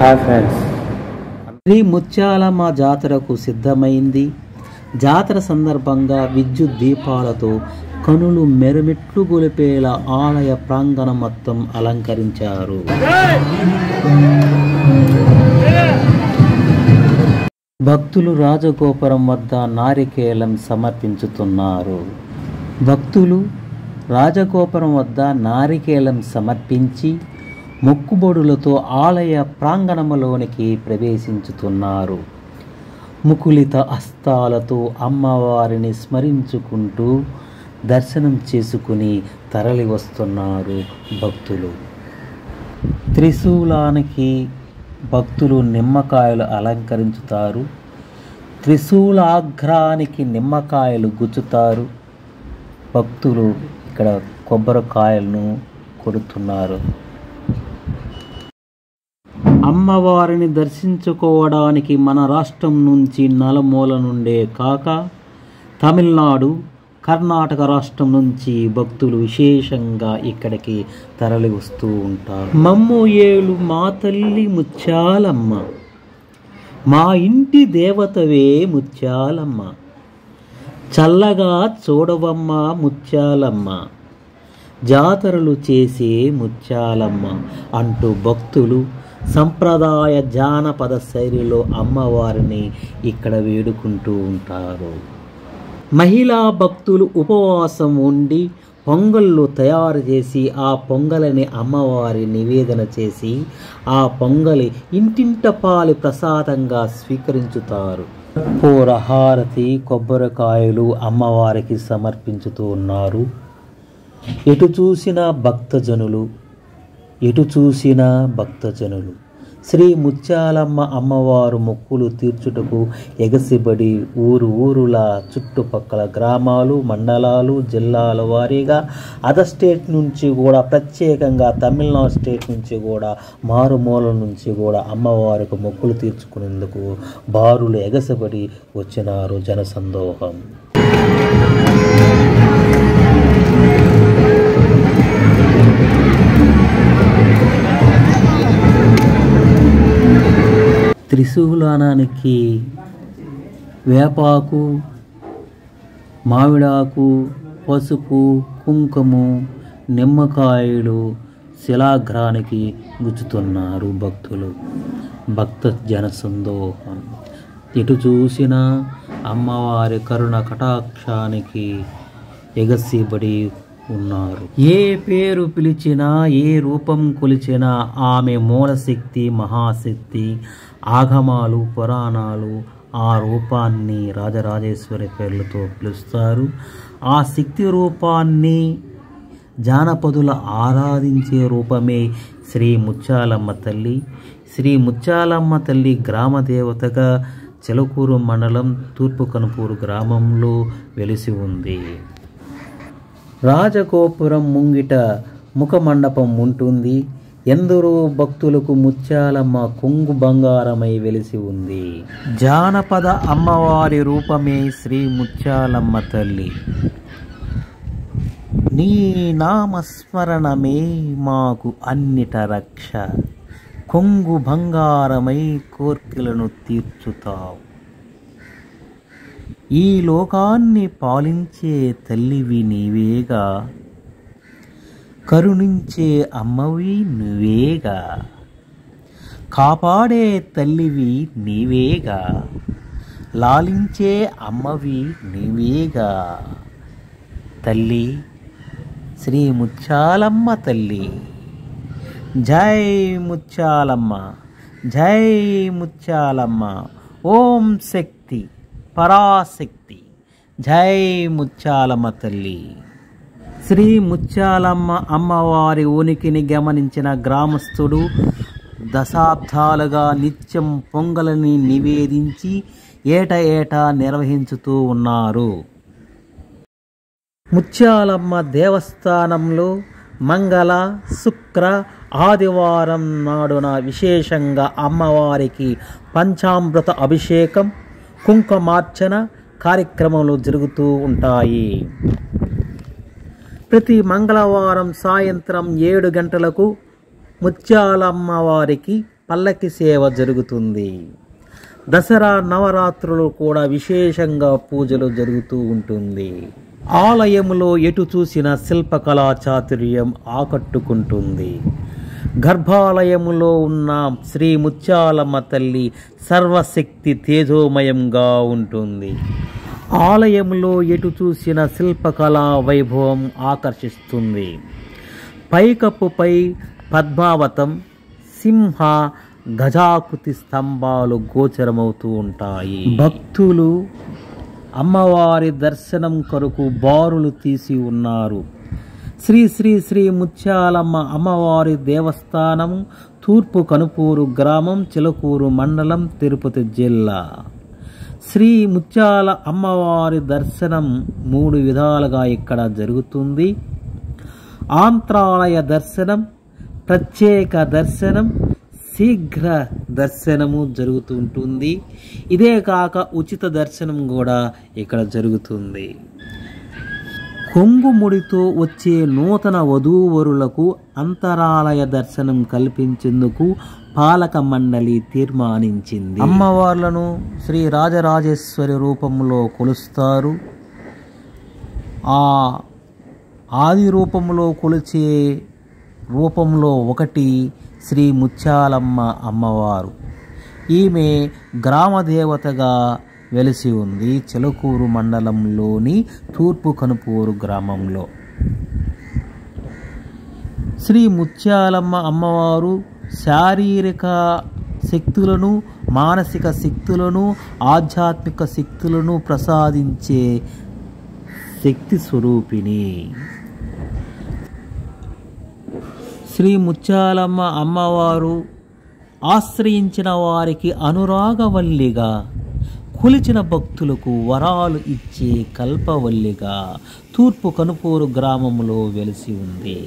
Hi friends, Shri Mutyalamma జాతరకు సిద్ధమైంది. జాతర సందర్భంగా విద్యుత్ దీపాలతో కనులు మెరుమెట్లు గొలిపేలా ఆలయ ప్రాంగణం మొత్తం అలంకరించారు. భక్తులు రాజగోపురం వద్ద నారికేళం సమర్పించుతున్నారు. భక్తులు రాజగోపురం వద్ద నారికేళం సమర్పించి మొక్కుబడులతో ఆలయ ప్రాంగణంలోనికి ప్రవేశించుతున్నారు. ముకులిత హస్తాలతో అమ్మవారిని స్మరించుకుంటూ దర్శనం చేసుకుని తరలి వస్తున్నారు భక్తులు. త్రిశూలానికి భక్తులు నిమ్మకాయలు అలంకరించుతారు. త్రిశూలాగ్రానికి నిమ్మకాయలు గుచ్చుతారు. భక్తులు ఇక్కడ కొబ్బరికాయలను కొడుతున్నారు. అమ్మవారిని దర్శించుకోవడానికి మన రాష్ట్రం నుంచి నలుమూల నుండే కాక తమిళనాడు, కర్ణాటక రాష్ట్రం నుంచి భక్తులు విశేషంగా ఇక్కడికి తరలి వస్తూ ఉంటారు. మమ్ము ఏలు మా తల్లి ముత్యాలమ్మ, మా ఇంటి దేవతవే ముత్యాలమ్మ, చల్లగా చూడవమ్మ ముత్యాలమ్మ, జాతరలు చేసే ముత్యాలమ్మ అంటూ భక్తులు సంప్రదాయ జానపద శైలిలో అమ్మవారిని ఇక్కడ వేడుకుంటూ ఉంటారు. మహిళా భక్తులు ఉపవాసం ఉండి పొంగళ్ళు తయారు చేసి ఆ పొంగలిని అమ్మవారి నివేదన చేసి ఆ పొంగలి ఇంటింట పాలి ప్రసాదంగా స్వీకరించుతారు. పూర హారతి, కొబ్బరికాయలు అమ్మవారికి సమర్పించుతూ ఉన్నారు. ఎటు చూసిన భక్తజనులు శ్రీ ముత్యాలమ్మ అమ్మవారు మొక్కులు తీర్చుటకు ఎగసిబడి ఊరులా చుట్టుపక్కల గ్రామాలు, మండలాలు, జిల్లాల వారీగా అదర్ స్టేట్ నుంచి కూడా, ప్రత్యేకంగా తమిళనాడు స్టేట్ నుంచి కూడా, మారుమూల నుంచి కూడా అమ్మవారికి మొక్కులు తీర్చుకునేందుకు బారులు ఎగసిబడి వచ్చినారు జనసందోహం. త్రిశూలానికి వేపాకు, మామిడాకు, పసుపు, కుంకుమ, నిమ్మకాయలు శిలాగ్రానికి గుచ్చుతున్నారు భక్తులు. భక్త జనసందోహం. ఎటు చూసినా అమ్మవారి కరుణ కటాక్షానికి ఎగసిబడి ఉన్నారు. ఏ పేరు పిలిచినా, ఏ రూపం కొలిచినా ఆమె మూలశక్తి, మహాశక్తి. ఆగమాలు, పురాణాలు ఆ రూపాన్ని రాజరాజేశ్వరి పేర్లతో పిలుస్తారు. ఆ శక్తి రూపాన్ని జానపదుల ఆరాధించే రూపమే శ్రీ ముత్యాలమ్మ తల్లి. శ్రీ ముత్యాలమ్మ తల్లి గ్రామ దేవతగా చిలకూరు మండలం తూర్పు కనుపూరు గ్రామంలో వెలిసి ఉంది. రాజగోపురం ముంగిట ముఖమండపం ఉంటుంది. ఎందరో భక్తులకు ముత్యాలమ్మ కొంగు బంగారమై వెలిసి ఉంది. జానపద అమ్మవారి రూపమే శ్రీ ముత్యాలమ్మ తల్లి. నీ నామస్మరణమే మాకు అన్నిట రక్ష, కొంగు బంగారమై కోర్కెలను తీర్చుతావు. ఈ లోకాన్ని పాలించే తల్లివి నీవేగా, కరుణించే అమ్మవి నువ్వేగా, కాపాడే తల్లివి నీవేగా, లాలించే అమ్మవి నీవేగా. తల్లి శ్రీ ముత్యాలమ్మ తల్లి. జై ముత్యాలమ్మ, జై ముత్యాలమ్మ. ఓం శక్తి పరాశక్తి. జై ముత్యాలమ్మ తల్లి. శ్రీ ముత్యాలమ్మ అమ్మవారి ఉనికిని గమనించిన గ్రామస్తుడు దశాబ్దాలుగా నిత్యం పొంగలని నివేదించి ఏటా నిర్వహించుతూ ఉన్నారు. ముత్యాలమ్మ దేవస్థానంలో మంగళ, శుక్ర, ఆదివారం నాడున విశేషంగా అమ్మవారికి పంచామృత అభిషేకం, కుంకుమార్చన కార్యక్రమాలు జరుగుతూ ఉంటాయి. ప్రతి మంగళవారం సాయంత్రం 7 గంటలకు ముత్యాలమ్మ వారికి పల్లకి సేవ జరుగుతుంది. దసరా నవరాత్రులు కూడా విశేషంగా పూజలు జరుగుతూ ఉంటుంది. ఆలయంలో ఎటు చూసిన శిల్పకళా చాతుర్యం ఆకట్టుకుంటుంది. గర్భాలయములో ఉన్న శ్రీ ముత్యాలమ్మ తల్లి సర్వశక్తి తేజోమయంగా ఉంటుంది. ఆలయంలో ఎటు చూసిన శిల్పకళా వైభవం ఆకర్షిస్తుంది. పైకప్పుపై పద్మావతం, సింహ, గజాకృతి స్తంభాలు గోచరమవుతూ ఉంటాయి. భక్తులు అమ్మవారి దర్శనం కొరకు బారులు తీసి ఉన్నారు. శ్రీ శ్రీ శ్రీ ముత్యాలమ్మ అమ్మవారి దేవస్థానం, తూర్పు కనుపూరు గ్రామం, చిలకూరు మండలం, తిరుపతి జిల్లా. శ్రీ ముత్యాల అమ్మవారి దర్శనం 3 విధాలుగా ఇక్కడ జరుగుతుంది. ఆంత్రాలయ దర్శనం, ప్రత్యేక దర్శనం, శీఘ్ర దర్శనము జరుగుతూ ఉంటుంది. ఇదే కాక ఉచిత దర్శనం కూడా ఇక్కడ జరుగుతుంది. కొంగుముడితో వచ్చే నూతన వధూవరులకు అంతరాలయ దర్శనం కల్పించేందుకు పాలక మండలి తీర్మానించింది. అమ్మవార్లను శ్రీ రాజరాజేశ్వరి రూపంలో కొలుస్తారు. ఆ ఆది రూపంలో కొలిచే రూపంలో ఒకటి శ్రీ ముత్యాలమ్మ అమ్మవారు. ఈమె గ్రామదేవతగా వెలిసి ఉంది చిలకూరు మండలంలోని తూర్పు కనుపూరు గ్రామంలో. శ్రీ ముత్యాలమ్మ అమ్మవారు శారీరక శక్తులను, మానసిక శక్తులను, ఆధ్యాత్మిక శక్తులను ప్రసాదించే శక్తి స్వరూపిణి. శ్రీ ముత్యాలమ్మ అమ్మవారు ఆశ్రయించిన వారికి అనురాగవల్లిగా, కొలిచిన భక్తులకు వరాలు ఇచ్చే కల్పవల్లిగా తూర్పు కనుపూరు గ్రామంలో వెలిసి ఉంది.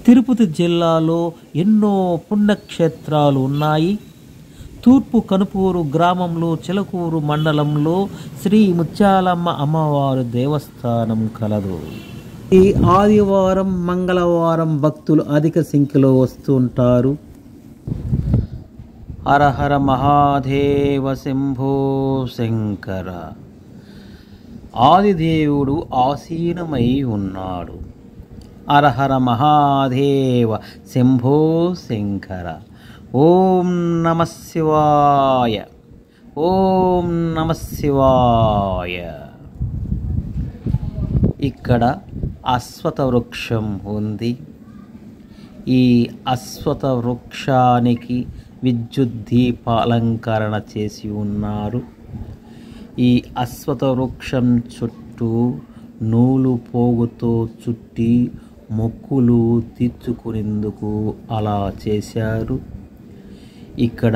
తిరుపతి జిల్లాలో ఎన్నో పుణ్యక్షేత్రాలు ఉన్నాయి. తూర్పు కనుపూరు గ్రామంలో చిలకూరు మండలంలో శ్రీ ముత్యాలమ్మ అమ్మవారి దేవస్థానం కలదు. ఈ ఆదివారం, మంగళవారం భక్తులు అధిక సంఖ్యలో వస్తుంటారు. హర హర మహాదేవ శంభో శంకర. ఆదిదేవుడు ఆసీనమై ఉన్నాడు. హర హర మహాదేవ శంభో శంకర. ఓం నమ శివాయ, ఓం నమ శివాయ. ఇక్కడ అశ్వత వృక్షం ఉంది. ఈ అశ్వత వృక్షానికి విద్యుత్ దీప అలంకరణ చేసి ఉన్నారు. ఈ అశ్వత వృక్షం చుట్టూ నూలు పోగుతో చుట్టి మొక్కులు తీర్చుకునేందుకు అలా చేశారు. ఇక్కడ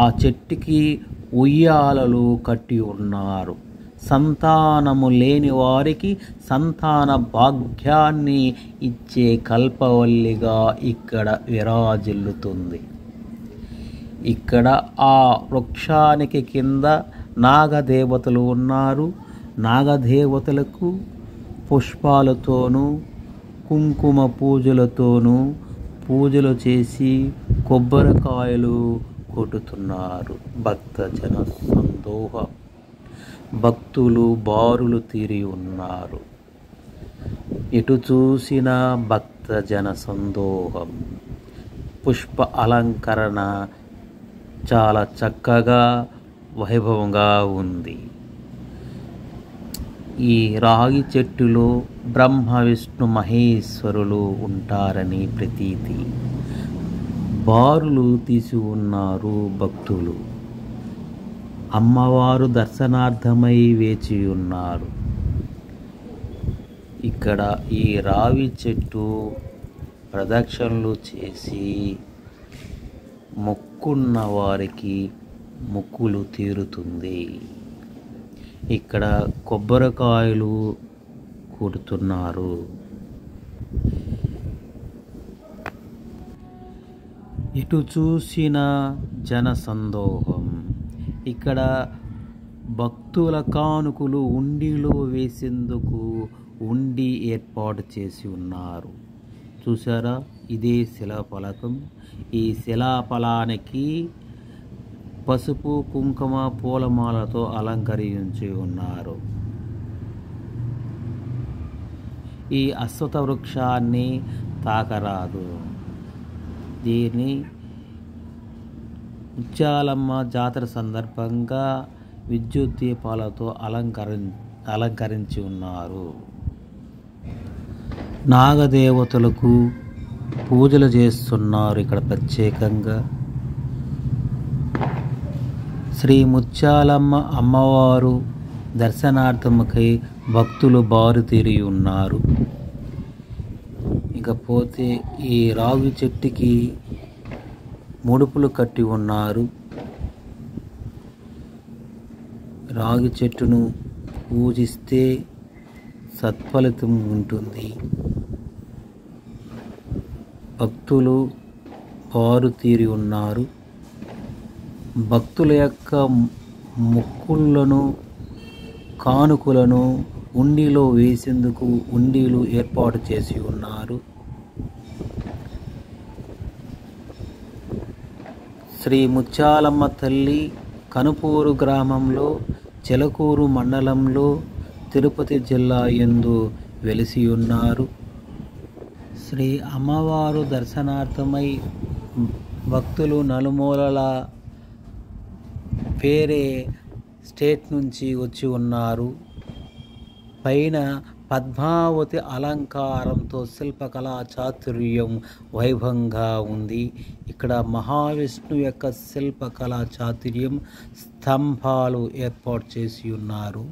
ఆ చెట్టుకి ఉయ్యాలలు కట్టి ఉన్నారు. సంతానము లేని వారికి సంతాన భాగ్యాన్ని ఇచ్చే కల్పవల్లిగా ఇక్కడ విరాజిల్లుతుంది. ఇక్కడ ఆ వృక్షానికి కింద నాగదేవతలు ఉన్నారు. నాగదేవతలకు పుష్పాలతోనూ కుంకుమ పూజలతోనూ పూజలు చేసి కొబ్బరికాయలు కొట్టుతున్నారు. భక్తజన సందోహం, భక్తులు బారులు తీరి ఉన్నారు. ఎటు చూసిన భక్తజన సందోహం. పుష్ప అలంకరణ చాలా చక్కగా వైభవంగా ఉంది. ఈ రాగి చెట్టులో బ్రహ్మ విష్ణు మహేశ్వరులు ఉంటారని ప్రతీతి. బారులు తీసి ఉన్నారు భక్తులు. అమ్మవారు దర్శనార్థమై వేచి ఉన్నారు. ఇక్కడ ఈ రావి చెట్టు ప్రదక్షిణలు చేసి మొక్కున్న వారికి మొక్కులు తీరుతుంది. ఇక్కడ కొబ్బరికాయలు కొడుతున్నారు. ఎటు చూసిన జనసందోహం. ఇక్కడ భక్తుల కానుకలు ఉండిలో వేసేందుకు ఉండి ఏర్పాటు చేసి ఉన్నారు. చూసారా? ఇదే శిలాఫలకం. ఈ శిలాఫలానికి పసుపు, కుంకుమ, పూలమాలతో అలంకరించి ఉన్నారు. ఈ అశ్వత్థ వృక్షాన్ని తాకరాదు. దీన్ని ముత్యాలమ్మ జాతర సందర్భంగా విద్యుత్ దీపాలతో అలంకరించి ఉన్నారు. నాగదేవతలకు పూజలు చేస్తున్నారు ఇక్కడ ప్రత్యేకంగా. శ్రీ ముత్యాలమ్మ అమ్మవారు దర్శనార్థముకై భక్తులు బారుతీరి ఉన్నారు. ఇకపోతే ఈ రావి చెట్టుకి ముడుపులు కట్టి ఉన్నారు. రాగి చెట్టును పూజిస్తే సత్ఫలితం ఉంటుంది. భక్తులు బారుతీరి ఉన్నారు. భక్తుల యొక్క మొక్కులను, కానుకలను ఉండిలో వేసేందుకు ఉండీలు ఏర్పాటు చేసి ఉన్నారు. శ్రీ ముత్యాలమ్మ తల్లి కనుపూరు గ్రామంలో, చెలకూరు మండలంలో, తిరుపతి జిల్లా యందు వెలిసి ఉన్నారు. శ్రీ అమ్మవారు దర్శనార్థమై భక్తులు నలుమూలల వేరే స్టేట్ నుంచి వచ్చి ఉన్నారు. పైన పద్మావతి అలంకారంతో శిల్పకళా చాతుర్యం వైభవంగా ఉంది. ఇక్కడ మహావిష్ణు యొక్క శిల్పకళా చాతుర్యం స్తంభాలు ఏర్పాటు చేసి ఉన్నారు.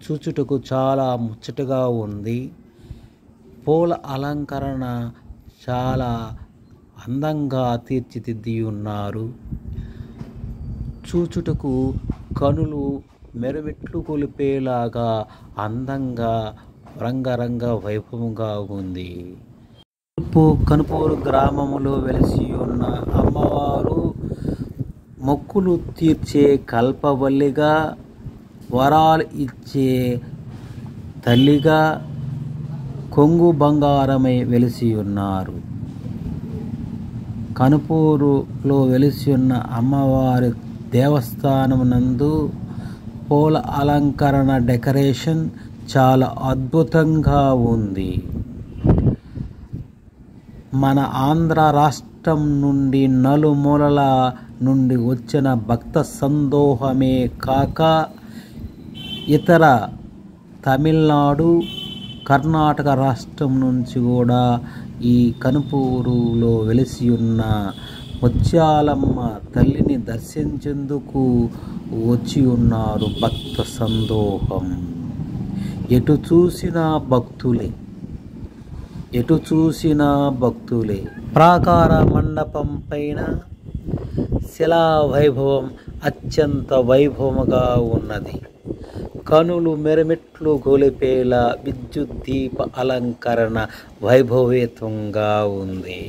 చూచుటకు చాలా ముచ్చటగా ఉంది. పూల అలంకరణ చాలా అందంగా తీర్చిదిద్ది ఉన్నారు. చూచుటకు కనులు మెరుమెట్లు కొలిపేలాగా అందంగా రంగరంగ వైభవంగా ఉంది. కనుపూరు గ్రామంలో వెలిసి ఉన్న అమ్మవారు మొక్కులు తీర్చే కల్పవల్లిగా, వరాలు ఇచ్చే తల్లిగా, కొంగు బంగారమై వెలిసి ఉన్నారు. కనుపూరులో వెలిసి ఉన్న అమ్మవారి దేవస్థానం నందు పూల అలంకరణ డెకరేషన్ చాలా అద్భుతంగా ఉంది. మన ఆంధ్ర రాష్ట్రం నుండి నలుమూలల నుండి వచ్చిన భక్త సందోహమే కాక ఇతర తమిళనాడు, కర్ణాటక రాష్ట్రం నుంచి కూడా ఈ కనుపూరులో వెలిసి ఉన్న ముత్యాలమ్మ తల్లిని దర్శించేందుకు వచ్చి ఉన్నారు భక్త సందోహం. ఎటు చూసినా భక్తులే, ఎటు చూసినా భక్తులే. ప్రాకార మండపం పైన శిలా వైభవం అత్యంత వైభవముగా ఉన్నది. కనులు మెరమెట్లు గొలిపేలా విద్యుత్ దీప అలంకరణ వైభవేతంగా ఉంది.